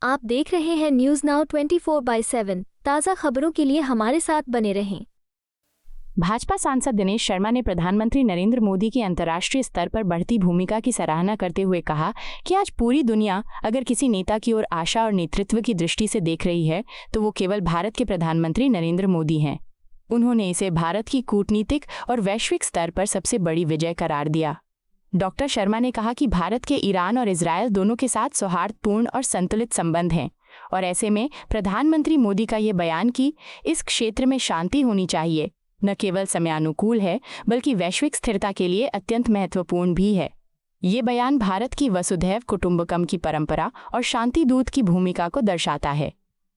आप देख रहे हैं न्यूज नाउ 24/7। ताज़ा खबरों के लिए हमारे साथ बने रहें। भाजपा सांसद दिनेश शर्मा ने प्रधानमंत्री नरेंद्र मोदी की अंतर्राष्ट्रीय स्तर पर बढ़ती भूमिका की सराहना करते हुए कहा कि आज पूरी दुनिया अगर किसी नेता की ओर आशा और नेतृत्व की दृष्टि से देख रही है तो वो केवल भारत के प्रधानमंत्री नरेंद्र मोदी हैं। उन्होंने इसे भारत की कूटनीतिक और वैश्विक स्तर पर सबसे बड़ी विजय करार दिया। डॉक्टर शर्मा ने कहा कि भारत के ईरान और इजरायल दोनों के साथ सौहार्दपूर्ण और संतुलित संबंध हैं और ऐसे में प्रधानमंत्री मोदी का ये बयान कि इस क्षेत्र में शांति होनी चाहिए न केवल समयानुकूल है बल्कि वैश्विक स्थिरता के लिए अत्यंत महत्वपूर्ण भी है। ये बयान भारत की वसुधैव कुटुंबकम की परंपरा और शांति दूत की भूमिका को दर्शाता है।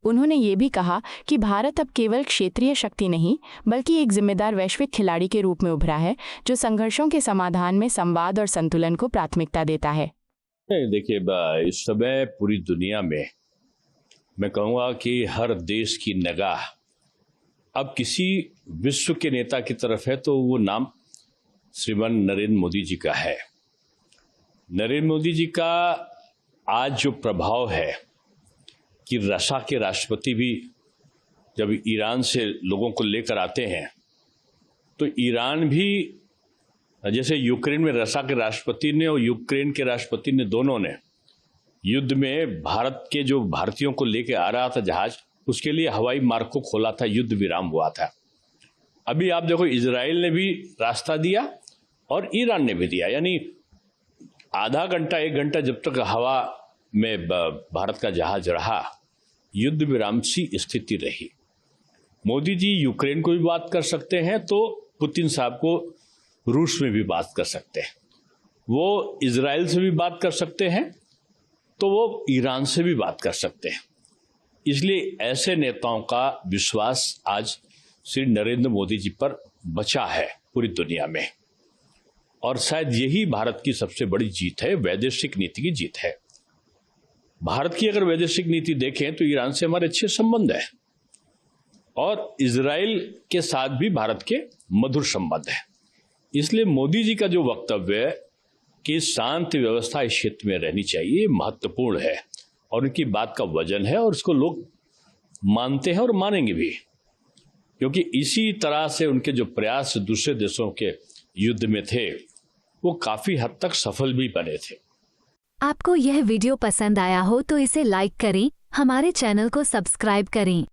उन्होंने ये भी कहा कि भारत अब केवल क्षेत्रीय शक्ति नहीं बल्कि एक जिम्मेदार वैश्विक खिलाड़ी के रूप में उभरा है जो संघर्षों के समाधान में संवाद और संतुलन को प्राथमिकता देता है। देखिए, इस समय पूरी दुनिया में मैं कहूँगा कि हर देश की निगाह अब किसी विश्व के नेता की तरफ है तो वो नाम श्रीमान नरेंद्र मोदी जी का है। नरेंद्र मोदी जी का आज जो प्रभाव है कि रशिया के राष्ट्रपति भी जब ईरान से लोगों को लेकर आते हैं तो ईरान भी, जैसे यूक्रेन में रशिया के राष्ट्रपति ने और यूक्रेन के राष्ट्रपति ने दोनों ने युद्ध में भारत के जो भारतीयों को लेकर आ रहा था जहाज, उसके लिए हवाई मार्ग को खोला था, युद्ध विराम हुआ था। अभी आप देखो, इजराइल ने भी रास्ता दिया और ईरान ने भी दिया, यानी आधा घंटा एक घंटा जब तक हवा में भारत का जहाज रहा, युद्ध विराम सी स्थिति रही। मोदी जी यूक्रेन को भी बात कर सकते हैं तो पुतिन साहब को रूस में भी बात कर सकते हैं, वो इजराइल से भी बात कर सकते हैं तो वो ईरान से भी बात कर सकते हैं। इसलिए ऐसे नेताओं का विश्वास आज श्री नरेंद्र मोदी जी पर बचा है पूरी दुनिया में, और शायद यही भारत की सबसे बड़ी जीत है, वैदेशिक नीति की जीत है। भारत की अगर वैदेशिक नीति देखें तो ईरान से हमारे अच्छे संबंध है और इजराइल के साथ भी भारत के मधुर संबंध है। इसलिए मोदी जी का जो वक्तव्य है कि शांति व्यवस्था इस क्षेत्र में रहनी चाहिए, महत्वपूर्ण है और उनकी बात का वजन है और इसको लोग मानते हैं और मानेंगे भी, क्योंकि इसी तरह से उनके जो प्रयास दूसरे देशों के युद्ध में थे वो काफी हद तक सफल भी बने थे। आपको यह वीडियो पसंद आया हो तो इसे लाइक करें, हमारे चैनल को सब्सक्राइब करें।